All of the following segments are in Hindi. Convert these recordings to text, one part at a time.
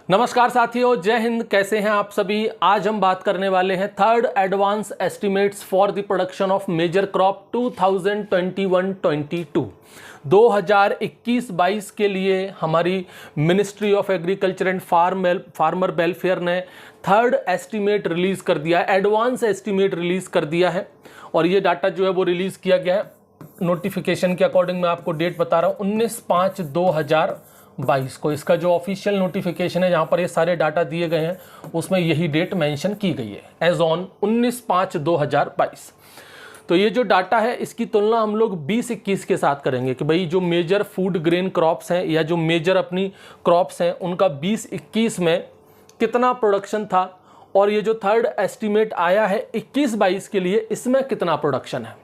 नमस्कार साथियों, जय हिंद। कैसे हैं आप सभी। आज हम बात करने वाले हैं third advance estimates for the production of major crop 2021-22 2021-22 के लिए हमारी ministry of agriculture and farmer welfare ने थर्ड एस्टिमेट रिलीज कर दिया है, एडवांस एस्टिमेट रिलीज कर दिया है। और ये डाटा जो है वो रिलीज किया गया है नोटिफिकेशन के अकॉर्डिंग। मैं आपको डेट बता रहा हूँ 19/5/2022 को। इसका जो ऑफिशियल नोटिफिकेशन है जहाँ पर ये सारे डाटा दिए गए हैं उसमें यही डेट मेंशन की गई है, एज ऑन 19/5/2022। तो ये जो डाटा है इसकी तुलना हम लोग 2021 के साथ करेंगे कि भाई जो मेजर फूड ग्रेन क्रॉप्स हैं या जो मेजर अपनी क्रॉप्स हैं उनका 2021 में कितना प्रोडक्शन था, और ये जो थर्ड एस्टीमेट आया है 21-22 के लिए इसमें कितना प्रोडक्शन है,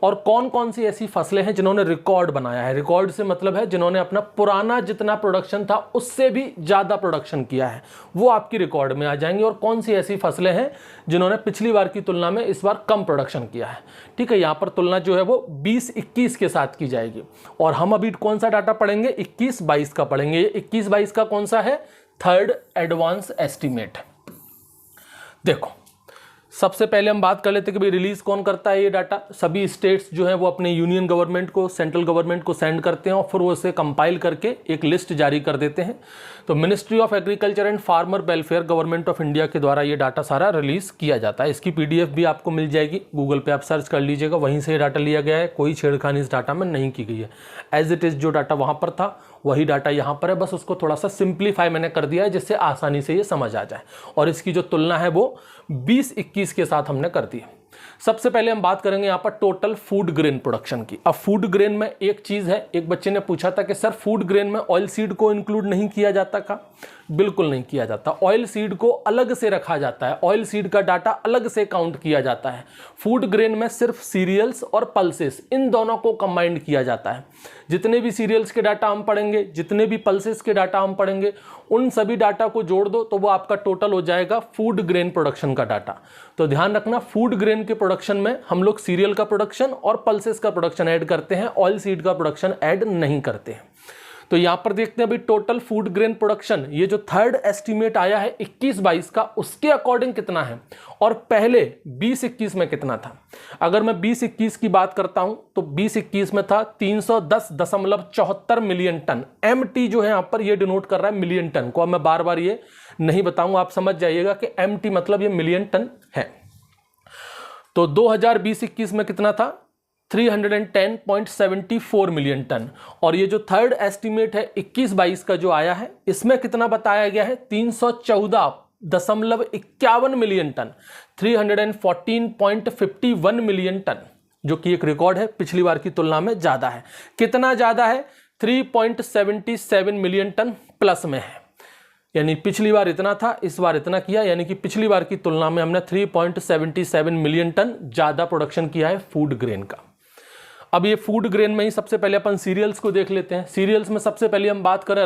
और कौन कौन सी ऐसी फसलें हैं जिन्होंने रिकॉर्ड बनाया है। रिकॉर्ड से मतलब है जिन्होंने अपना पुराना जितना प्रोडक्शन था उससे भी ज़्यादा प्रोडक्शन किया है, वो आपकी रिकॉर्ड में आ जाएंगी। और कौन सी ऐसी फसलें हैं जिन्होंने पिछली बार की तुलना में इस बार कम प्रोडक्शन किया है। ठीक है, यहाँ पर तुलना जो है वो 20-21 के साथ की जाएगी। और हम अभी कौन सा डाटा पढ़ेंगे, 21-22 का पढ़ेंगे। 21-22 का कौन सा है, थर्ड एडवांस एस्टीमेट। देखो, सबसे पहले हम बात कर लेते हैं कि भाई रिलीज कौन करता है ये डाटा। सभी स्टेट्स जो है वो अपने यूनियन गवर्नमेंट को, सेंट्रल गवर्नमेंट को सेंड करते हैं और फिर वो इसे कंपाइल करके एक लिस्ट जारी कर देते हैं। तो ministry of agriculture and farmer welfare, government of India के द्वारा ये डाटा सारा रिलीज किया जाता है। इसकी PDF भी आपको मिल जाएगी, गूगल पे आप सर्च कर लीजिएगा, वहीं से ये डाटा लिया गया है। कोई छेड़खानी इस डाटा में नहीं की गई है। एज इट इज जो डाटा वहां पर था वही डाटा यहाँ पर है, बस उसको थोड़ा सा सिंप्लीफाई मैंने कर दिया है जिससे आसानी से ये समझ आ जाए। और इसकी जो तुलना है वो 20-21 के साथ हमने कर दी है। सबसे पहले हम बात करेंगे यहाँ पर टोटल फूड ग्रेन प्रोडक्शन की। अब फूड ग्रेन में एक चीज है, एक बच्चे ने पूछा था कि सर फूड ग्रेन में ऑयल सीड को इंक्लूड नहीं किया जाता का। बिल्कुल नहीं किया जाता। ऑयल सीड को अलग से रखा जाता है, ऑयल सीड का डाटा अलग से काउंट किया जाता है। फूड ग्रेन में सिर्फ सीरियल्स और पल्सेस, इन दोनों को कंबाइंड किया जाता है। जितने भी सीरियल्स के डाटा हम पढ़ेंगे, जितने भी पल्सेस के डाटा हम पढ़ेंगे, उन सभी डाटा को जोड़ दो तो वो आपका टोटल हो जाएगा फूड ग्रेन प्रोडक्शन का डाटा। तो ध्यान रखना, फूड ग्रेन के प्रोडक्शन में हम लोग सीरियल का प्रोडक्शन और पल्सेस का प्रोडक्शन ऐड करते हैं, ऑयल सीड का प्रोडक्शन ऐड नहीं करते हैं। तो यहां पर देखते हैं भाई टोटल फूड ग्रेन प्रोडक्शन, ये जो थर्ड एस्टीमेट आया है 21-22 का, उसके अकॉर्डिंग कितना है और पहले 20-21 में कितना था। अगर मैं 20-21 की बात करता हूं तो 20-21 में था 310.74 मिलियन टन। MT जो है यहां पर ये डिनोट कर रहा है मिलियन टन को। अब मैं बार बार ये नहीं बताऊंगा, आप समझ जाइएगा कि MT मतलब ये मिलियन टन है। तो 2020-21 में कितना था, 310.74 मिलियन टन। और ये जो थर्ड एस्टीमेट है 21-22 का जो आया है इसमें कितना बताया गया है, 314.51 मिलियन टन, 314.51 मिलियन टन, जो कि एक रिकॉर्ड है, पिछली बार की तुलना में ज्यादा है। कितना ज्यादा है, 3.77 मिलियन टन प्लस में है। यानी पिछली बार इतना था, इस बार इतना किया, यानी कि पिछली बार की तुलना में हमने 3.77 मिलियन टन ज्यादा प्रोडक्शन किया है फूड ग्रेन का। अब ये फूड ग्रेन में ही सबसे पहले अपन सीरियल्स को देख लेते हैं। सीरियल्स में सबसे पहले हम बात करें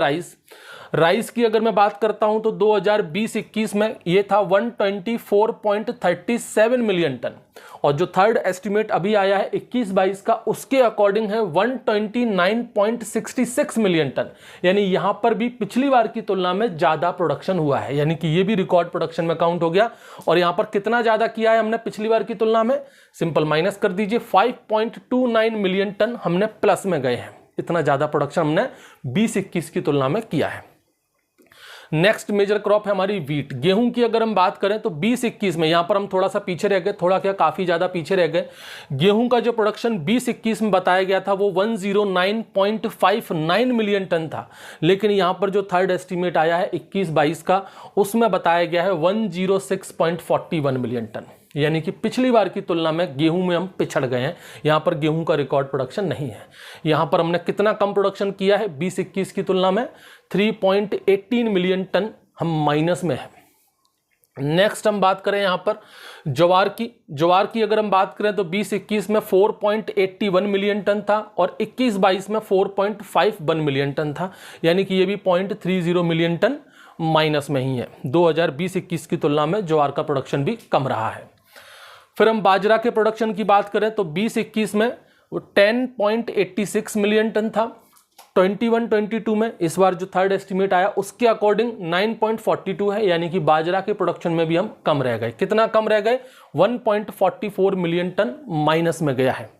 राइस की। अगर मैं बात करता हूं तो 2020-21 में ये था 124.37 मिलियन टन, और जो थर्ड एस्टीमेट अभी आया है 21-22 का उसके अकॉर्डिंग है 129.66 मिलियन टन। यानी यहां पर भी पिछली बार की तुलना में ज्यादा प्रोडक्शन हुआ है, यानी कि ये भी रिकॉर्ड प्रोडक्शन में काउंट हो गया। और यहां पर कितना ज्यादा किया है हमने पिछली बार की तुलना में, सिंपल माइनस कर दीजिए, 5.29 मिलियन टन हमने प्लस में गए हैं। इतना ज्यादा प्रोडक्शन हमने 20-21 की तुलना में किया है। नेक्स्ट मेजर क्रॉप है हमारी वीट, गेहूं की। अगर हम बात करें तो 20-21 में यहां पर हम थोड़ा सा पीछे रह गए, थोड़ा क्या काफी ज्यादा पीछे रह गए। गेहूं का जो प्रोडक्शन 20-21 में बताया गया था वो 109.59 मिलियन टन था, लेकिन यहां पर जो थर्ड एस्टीमेट आया है 21-22 का उसमें बताया गया है 106.41 मिलियन टन। यानी कि पिछली बार की तुलना में गेहूं में हम पिछड़ गए हैं। यहां पर गेहूं का रिकॉर्ड प्रोडक्शन नहीं है। यहां पर हमने कितना कम प्रोडक्शन किया है 20-21 की तुलना में, 3.18 मिलियन टन हम माइनस में है। नेक्स्ट हम बात करें यहां पर ज्वार की अगर हम बात करें तो 20-21 में 4.81 मिलियन टन था और 21-22 में 4.51 मिलियन टन था, यानी कि ये भी 0.30 मिलियन टन माइनस में ही है। 2020-21 की तुलना में ज्वार का प्रोडक्शन भी कम रहा है। फिर हम बाजरा के प्रोडक्शन की बात करें तो 20-21 में 10.86 मिलियन टन था 21-22 में इस बार जो थर्ड एस्टिमेट आया उसके अकॉर्डिंग 9.42 है, यानी कि बाजरा के प्रोडक्शन में भी हम कम रह गए। कितना कम रह गए? 1.44 मिलियन टन माइनस में गया है।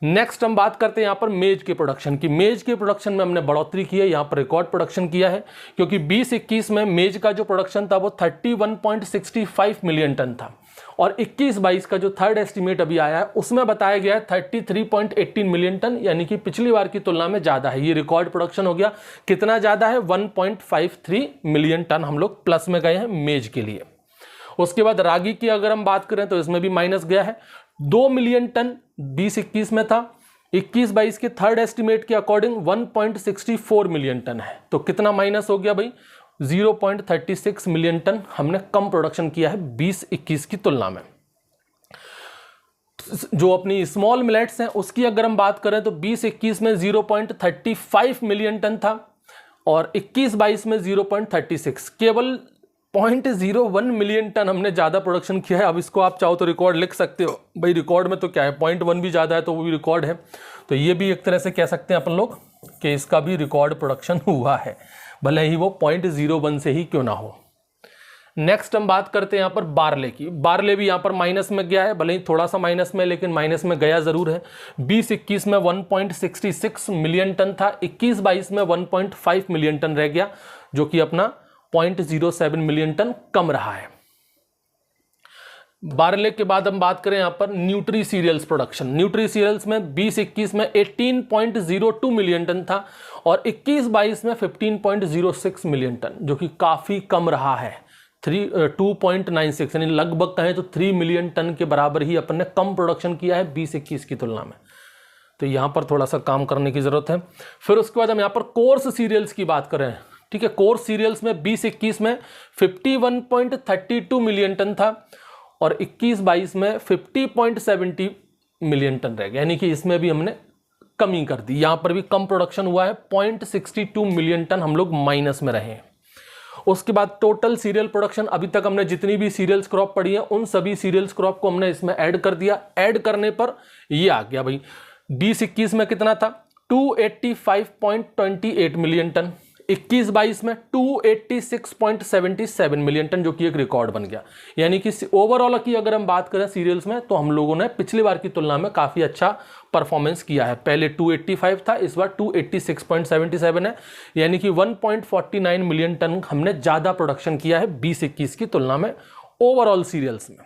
नेक्स्ट हम बात करते हैं यहाँ पर मेज के प्रोडक्शन की। मेज के प्रोडक्शन में हमने बढ़ोतरी की है, यहाँ पर रिकॉर्ड प्रोडक्शन किया है, क्योंकि 20-21 में मेज का जो प्रोडक्शन था वो 31.65 मिलियन टन था, और 21-22 का जो थर्ड एस्टिमेट अभी आया है उसमें बताया गया है 33.18 मिलियन टन, यानी कि पिछली बार की तुलना में ज़्यादा है। ये रिकॉर्ड प्रोडक्शन हो गया। कितना ज़्यादा है? 1.53 मिलियन टन हम लोग प्लस में गए हैं मेज के लिए। उसके बाद रागी की अगर हम बात करें तो इसमें भी माइनस गया है। 2 मिलियन टन 20-21 में था, 21-22 के थर्ड एस्टिमेट के अकॉर्डिंग 1.64 मिलियन टन है। तो कितना माइनस हो गया भाई? 0.36 मिलियन टन हमने कम प्रोडक्शन किया है 20-21 की तुलना में। जो अपनी स्मॉल मिलेट्स हैं उसकी अगर हम बात करें तो 20-21 में 0.35 मिलियन टन था, और 21-22 में 0.36, केवल 0.01 मिलियन टन हमने ज़्यादा प्रोडक्शन किया है। अब इसको आप चाहो तो रिकॉर्ड लिख सकते हो भाई, रिकॉर्ड में तो क्या है, 0.1 भी ज़्यादा है तो वो भी रिकॉर्ड है। तो ये भी एक तरह से कह सकते हैं अपन लोग कि इसका भी रिकॉर्ड प्रोडक्शन हुआ है, भले ही वो 0.01 से ही क्यों ना हो। नेक्स्ट हम बात करते हैं यहाँ पर बारले की। बारले भी यहाँ पर माइनस में गया है, भले ही थोड़ा सा माइनस में, लेकिन माइनस में गया ज़रूर है। 20-21 में 1.66 मिलियन टन था, 21-22 में 1.5 मिलियन टन रह गया, जो कि अपना 0.07 मिलियन टन कम रहा है। बारले के बाद हम बात करें यहाँ पर nutri cereals production. Nutri cereals में 20-21 में 18.02 मिलियन टन था, और 21-22 में 15.06 मिलियन टन, जो कि काफ़ी कम रहा है। 2.96 यानी लगभग कहें तो 3 मिलियन टन के बराबर ही अपन ने कम प्रोडक्शन किया है 20-21 की तुलना में। तो यहाँ पर थोड़ा सा काम करने की ज़रूरत है। फिर उसके बाद हम यहाँ पर कोर्स सीरियल्स की बात करें, ठीक है। कोर्स सीरियल्स में 20-21 में 51.32 मिलियन टन था, और 21-22 में 50.70 मिलियन टन रह गया, यानी कि इसमें भी हमने कमी कर दी। यहाँ पर भी कम प्रोडक्शन हुआ है, 0.62 मिलियन टन हम लोग माइनस में रहे हैं। उसके बाद टोटल सीरियल प्रोडक्शन, अभी तक हमने जितनी भी सीरियल्स क्रॉप पढ़ी है उन सभी सीरियल्स क्रॉप को हमने इसमें ऐड कर दिया। ऐड करने पर ये आ गया भाई, 20-21 में कितना था? 285.28 मिलियन टन, 21-22 में 286.77 मिलियन टन, जो कि एक रिकॉर्ड बन गया। यानी कि ओवरऑल की अगर हम बात करें सीरियल्स में, तो हम लोगों ने पिछली बार की तुलना में काफ़ी अच्छा परफॉर्मेंस किया है। पहले 285 था, इस बार 286.77 है, यानी कि 1.49 मिलियन टन हमने ज़्यादा प्रोडक्शन किया है 20-21 की तुलना में ओवरऑल सीरियल्स में।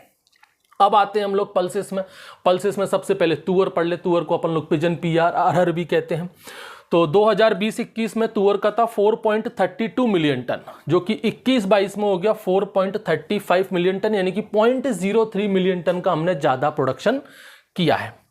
अब आते हैं हम लोग पल्सेस में। पल्सेस में सबसे पहले तुअर पढ़ ले। तुअर को अपन लोग पिजन पीआर अरहर भी कहते हैं। तो 2020-21 में तुअर का था 4.32 मिलियन टन, जो कि 21-22 में हो गया 4.35 मिलियन टन, यानी कि 0.03 मिलियन टन का हमने ज़्यादा प्रोडक्शन किया है।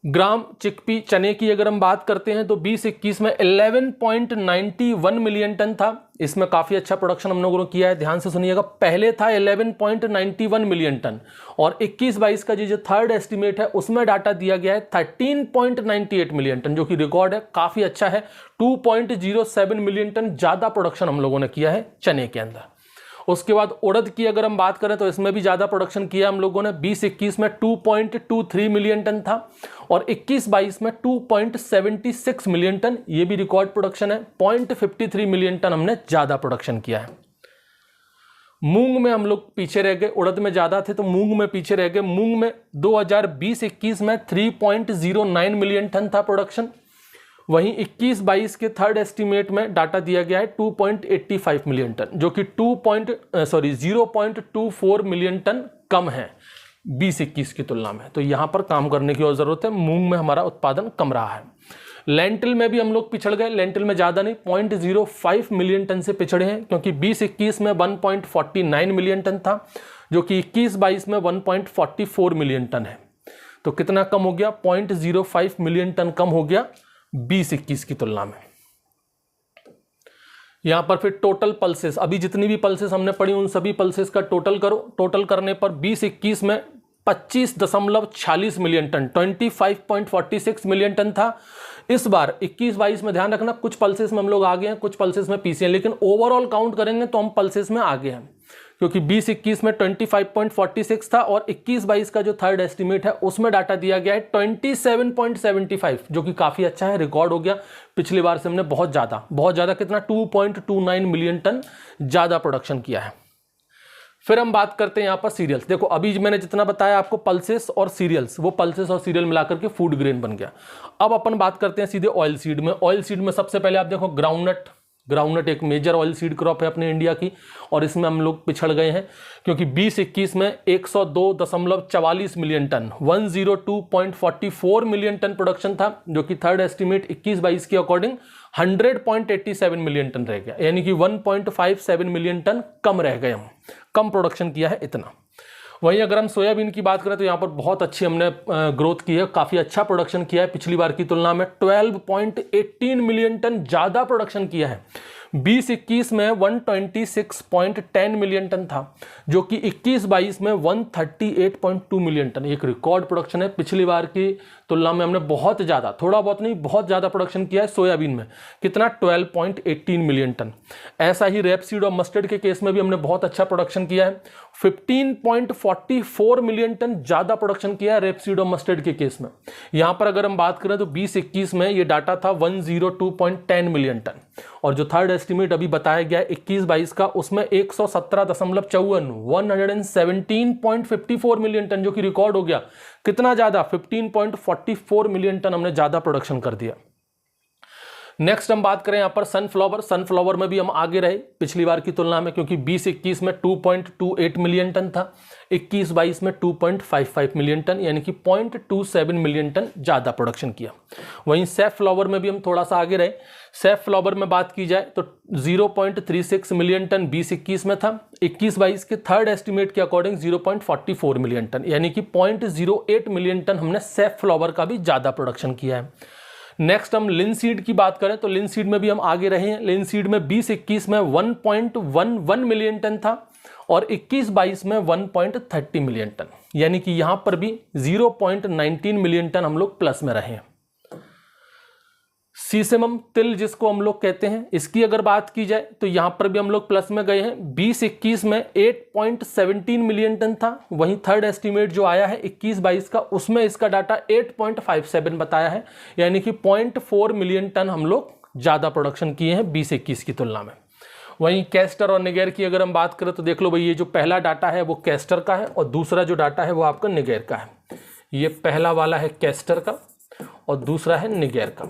ग्राम चिकपी चने की अगर हम बात करते हैं तो 20-21 में 11.91 मिलियन टन था। इसमें काफ़ी अच्छा प्रोडक्शन हम लोगों ने किया है, ध्यान से सुनिएगा। पहले था 11.91 मिलियन टन, और 21-22 का जो थर्ड एस्टिमेट है उसमें डाटा दिया गया है 13.98 मिलियन टन, जो कि रिकॉर्ड है, काफ़ी अच्छा है। 2.07 मिलियन टन ज़्यादा प्रोडक्शन हम लोगों ने किया है चने के अंदर। उसके बाद उड़द की अगर हम बात करें तो इसमें भी ज़्यादा प्रोडक्शन किया हम लोगों ने। 20-21 में 2.23 मिलियन टन था, और 21-22 में 2.76 मिलियन टन, ये भी रिकॉर्ड प्रोडक्शन है। 0.53 मिलियन टन हमने ज़्यादा प्रोडक्शन किया है। मूंग में हम लोग पीछे रह गए, उड़द में ज़्यादा थे तो मूंग में पीछे रह गए। मूंग में 2020-21 में 3.09 मिलियन टन था प्रोडक्शन, वहीं 21-22 के थर्ड एस्टीमेट में डाटा दिया गया है 2.85 मिलियन टन, जो कि 0.24 मिलियन टन कम है 20-21 की तुलना में। तो यहाँ पर काम करने की और ज़रूरत है। मूंग में हमारा उत्पादन कम रहा है। लेंटिल में भी हम लोग पिछड़ गए। लेंटिल में ज़्यादा नहीं, 0.05 मिलियन टन से पिछड़े हैं, क्योंकि 20-21 में 1.49 मिलियन टन था, जो कि 21-22 में 1.44 मिलियन टन है। तो कितना कम हो गया? 0.05 मिलियन टन कम हो गया 20-21 की तुलना में। यहां पर फिर टोटल पल्सेस, अभी जितनी भी पल्सेस हमने पढ़ी उन सभी पल्सेस का टोटल करो। टोटल करने पर 20-21 में 25.46 मिलियन टन, 25.46 मिलियन टन था। इस बार 21-22 में ध्यान रखना, कुछ पल्सेस में हम लोग आगे हैं, कुछ पल्सेस में पीछे हैं, लेकिन ओवरऑल काउंट करेंगे तो हम पल्सेस में आगे हैं। क्योंकि 20-21 में 25.46 था और 21-22 का जो थर्ड एस्टिमेट है उसमें डाटा दिया गया है 27.75, जो कि काफ़ी अच्छा है, रिकॉर्ड हो गया। पिछली बार से हमने बहुत ज़्यादा कितना 2.29 मिलियन टन ज़्यादा प्रोडक्शन किया है। फिर हम बात करते हैं यहाँ पर सीरियल्स। देखो अभी मैंने जितना बताया आपको पल्सेस और सीरियल्स, वो पल्सेस और सीरियल मिलाकर के फूड ग्रेन बन गया। अब अपन बात करते हैं सीधे ऑयल सीड में। ऑयल सीड में सबसे पहले आप देखो ग्राउंडनट एक मेजर ऑयल सीड क्रॉप है अपने इंडिया की, और इसमें हम लोग पिछड़ गए हैं क्योंकि 20-21 में 102.44 million tonne 102.44 million tonne production था, जो कि थर्ड एस्टिमेट 21-22 के अकॉर्डिंग 100.87 मिलियन टन रह गया, यानी कि 1.57 मिलियन टन कम रह गए, हम कम प्रोडक्शन किया है इतना। वहीं अगर हम सोयाबीन की बात करें तो यहाँ पर बहुत अच्छी हमने ग्रोथ की है, काफ़ी अच्छा प्रोडक्शन किया है पिछली बार की तुलना में, 12.18 मिलियन टन ज़्यादा प्रोडक्शन किया है। 20-21 में 126.10 मिलियन टन था, जो कि 21-22 में 138.2 मिलियन टन, एक रिकॉर्ड प्रोडक्शन है। पिछली बार की तुलना में हमने बहुत ज़्यादा, थोड़ा बहुत नहीं बहुत ज़्यादा प्रोडक्शन किया है सोयाबीन में, कितना 12.18 मिलियन टन। ऐसा ही रेपसीड और मस्टर्ड के केस में भी हमने बहुत अच्छा प्रोडक्शन किया है, 15.44 मिलियन टन ज़्यादा प्रोडक्शन किया है रेपसीड और मस्टर्ड के केस में। यहाँ पर अगर हम बात करें तो 20-21 में ये डाटा था 102.10 मिलियन टन, और जो थर्ड एस्टिमेट अभी बताया गया है 21-22 का, उसमें 117.54 117.54 मिलियन टन, जो कि रिकॉर्ड हो गया। कितना ज़्यादा 15.44 मिलियन टन हमने ज़्यादा प्रोडक्शन कर दिया। नेक्स्ट हम बात करें यहाँ पर सनफ्लावर में भी हम आगे रहे पिछली बार की तुलना में, क्योंकि 20-21 में 2.28 मिलियन टन था, 21-22 में 2.55 मिलियन टन, यानी कि 0.27 मिलियन टन ज़्यादा प्रोडक्शन किया। वहीं सैफफ्लावर में भी हम थोड़ा सा आगे रहे। सैफफ्लावर में बात की जाए तो 0.36 मिलियन टन 20-21 में था, 21-22 के थर्ड एस्टिमेट के अकॉर्डिंग 0.44 मिलियन टन, यानी कि 0.08 मिलियन टन हमने सैफफ्लावर का भी ज़्यादा प्रोडक्शन किया है। नेक्स्ट हम लिनसीड की बात करें तो लिनसीड में भी हम आगे रहे हैं। लिनसीड में 20-21 में 1.11 मिलियन टन था और 21-22 में 1.30 मिलियन टन, यानी कि यहां पर भी 0.19 मिलियन टन हम लोग प्लस में रहे हैं। सीसेमम तिल जिसको हम लोग कहते हैं, इसकी अगर बात की जाए तो यहां पर भी हम लोग प्लस में गए हैं। 20-21 में 8.17 मिलियन टन था, वहीं थर्ड एस्टीमेट जो आया है 21-22 का, उसमें इसका डाटा 8.57 बताया है, यानी कि 0.4 मिलियन टन हम लोग ज़्यादा प्रोडक्शन किए हैं 20-21 की तुलना में। वहीं कैस्टर और निगेर की अगर हम बात करें तो देख लो भाई, ये जो पहला डाटा है वो कैस्टर का है और दूसरा जो डाटा है वो आपका निगेर का है। ये पहला वाला है कैस्टर का और दूसरा है निगेर का,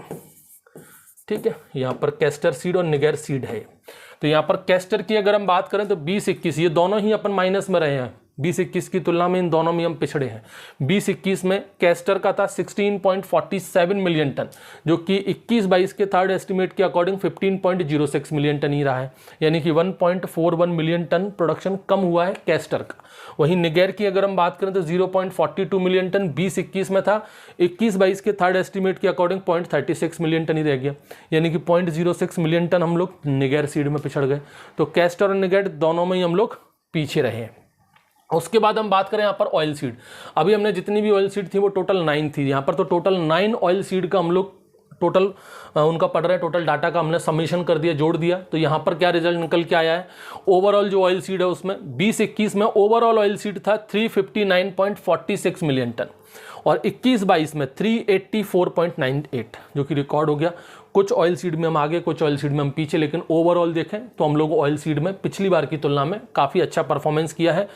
ठीक है। यहाँ पर कैस्टर सीड और निगेर सीड है। तो यहाँ पर कैस्टर की अगर हम बात करें तो 20-21 ये दोनों ही अपन माइनस में रहे हैं, 20-21 की तुलना में इन दोनों में हम पिछड़े हैं। 20-21 में कैस्टर का था 16.47 मिलियन टन, जो कि 21-22 के थर्ड एस्टिमेट के अकॉर्डिंग 15.06 मिलियन टन ही रहा है, यानी कि 1.41 मिलियन टन प्रोडक्शन कम हुआ है कैस्टर का। वहीं निगेर की अगर हम बात करें तो 0.42 मिलियन टन 20-21 में था, 21-22 के थर्ड एस्टिमेट के अकॉर्डिंग 0.36 मिलियन टन ही रह गया, यानी कि 0.06 मिलियन टन हम लोग निगेर सीड में पिछड़ गए। तो कैस्टर और निगेर दोनों में ही हम लोग पीछे रहे हैं। उसके बाद हम बात करें यहाँ पर ऑयल सीड। अभी हमने जितनी भी ऑयल सीड थी वो टोटल 9 थी, यहाँ पर तो टोटल 9 ऑयल सीड का हम लोग टोटल उनका पढ़ रहे हैं, टोटल डाटा का हमने सबमिशन कर दिया, जोड़ दिया। तो यहाँ पर क्या रिजल्ट निकल के आया है, ओवरऑल जो ऑयल सीड है उसमें 20-21 में ओवरऑल ऑयल सीड था 359.46 मिलियन टन और 21-22 में 384.98, जो कि रिकॉर्ड हो गया। कुछ ऑयल सीड में हम आगे, कुछ ऑयल सीड में हम पीछे, लेकिन ओवरऑल देखें तो हम लोग ऑयल सीड में पिछली बार की तुलना में काफ़ी अच्छा परफॉर्मेंस किया है।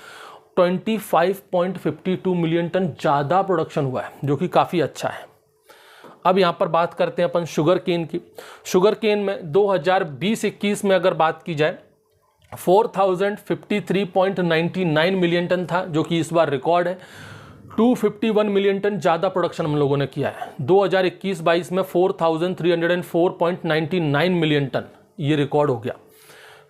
25.52 मिलियन टन ज़्यादा प्रोडक्शन हुआ है, जो कि काफ़ी अच्छा है। अब यहाँ पर बात करते हैं अपन शुगर केन की। शुगर केन में 2020-21 में अगर बात की जाए 4053.99 मिलियन टन था, जो कि इस बार रिकॉर्ड है। 251 मिलियन टन ज़्यादा प्रोडक्शन हम लोगों ने किया है। 2021-22 में 400304.99 मिलियन टन, ये रिकॉर्ड हो गया।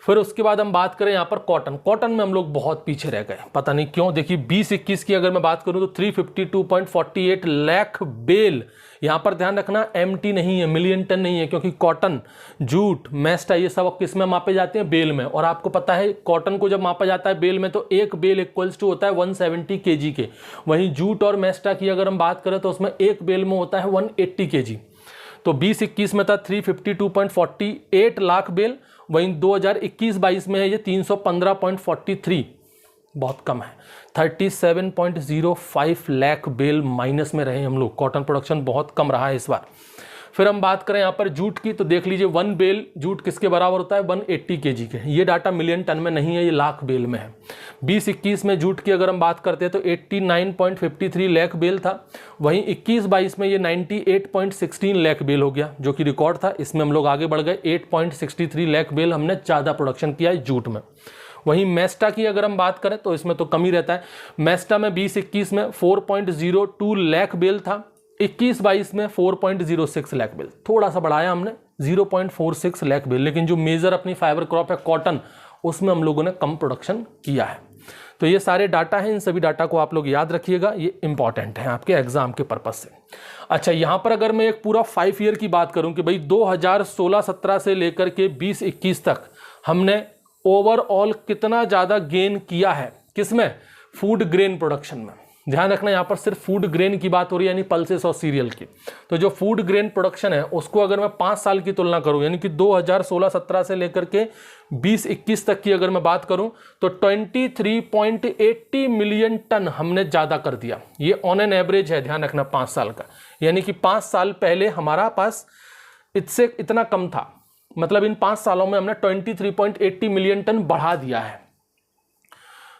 फिर उसके बाद हम बात करें यहाँ पर कॉटन में हम लोग बहुत पीछे रह गए, पता नहीं क्यों। देखिए 20-21 की अगर मैं बात करूँ तो 352.48 लाख बेल, यहाँ पर ध्यान रखना एमटी नहीं है, मिलियन टन नहीं है, क्योंकि कॉटन, जूट, मेस्टा ये सब किस में मापे जाते हैं, बेल में। और आपको पता है कॉटन को जब मापा जाता है बेल में तो एक बेल इक्वल्स टू होता है 170 kg के। वहीं जूट और मेस्टा की अगर हम बात करें तो उसमें एक बेल में होता है 180 kg। तो 20-21 में था 352.48 लाख बेल, वहीं 2021-22 में है ये 315.43, बहुत कम है। 37.05 लाख बेल माइनस में रहे हम लोग, कॉटन प्रोडक्शन बहुत कम रहा है इस बार। फिर हम बात करें यहाँ पर जूट की, तो देख लीजिए 1 बेल जूट किसके बराबर होता है, 180 kg के। ये डाटा मिलियन टन में नहीं है, ये लाख बेल में है। 20-21 में जूट की अगर हम बात करते हैं तो 89.53 लाख बेल था, वहीं 21-22 में ये 98.16 लाख बेल हो गया, जो कि रिकॉर्ड था। इसमें हम लोग आगे बढ़ गए, 8.63 लाख बेल हमने ज़्यादा प्रोडक्शन किया है जूट में। वहीं मेस्टा की अगर हम बात करें तो इसमें तो कम ही रहता है। मेस्टा में 20-21 में 4.02 लाख बेल था, 21-22 में 4.06 लाख बेल, थोड़ा सा बढ़ाया हमने 0.46 लाख बेल, लेकिन जो मेजर अपनी फाइबर क्रॉप है कॉटन, उसमें हम लोगों ने कम प्रोडक्शन किया है। तो ये सारे डाटा हैं, इन सभी डाटा को आप लोग याद रखिएगा, ये इंपॉर्टेंट है आपके एग्जाम के पर्पज से। अच्छा, यहाँ पर अगर मैं एक पूरा 5 ईयर की बात करूँ कि भाई 2016-17 से लेकर के 20-21 तक हमने ओवरऑल कितना ज़्यादा गेन किया है, किसमें, फूड ग्रेन प्रोडक्शन में। ध्यान रखना, यहाँ पर सिर्फ फूड ग्रेन की बात हो रही है, यानी पल्सेस और सीरियल की। तो जो फूड ग्रेन प्रोडक्शन है उसको अगर मैं 5 साल की तुलना करूँ, यानी कि 2016-17 से लेकर के 20-21 तक की अगर मैं बात करूँ, तो 23.80 मिलियन टन हमने ज़्यादा कर दिया। ये ऑन एन एवरेज है, ध्यान रखना 5 साल का, यानी कि 5 साल पहले हमारा पास इससे इतना कम था, मतलब इन 5 सालों में हमने 23.80 मिलियन टन बढ़ा दिया है।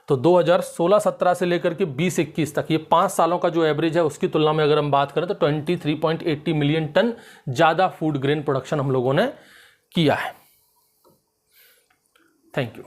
तो 2016-17 से लेकर के 20-21 तक, ये 5 सालों का जो एवरेज है उसकी तुलना में अगर हम बात करें तो 23.80 मिलियन टन ज़्यादा फूड ग्रेन प्रोडक्शन हम लोगों ने किया है। Thank you.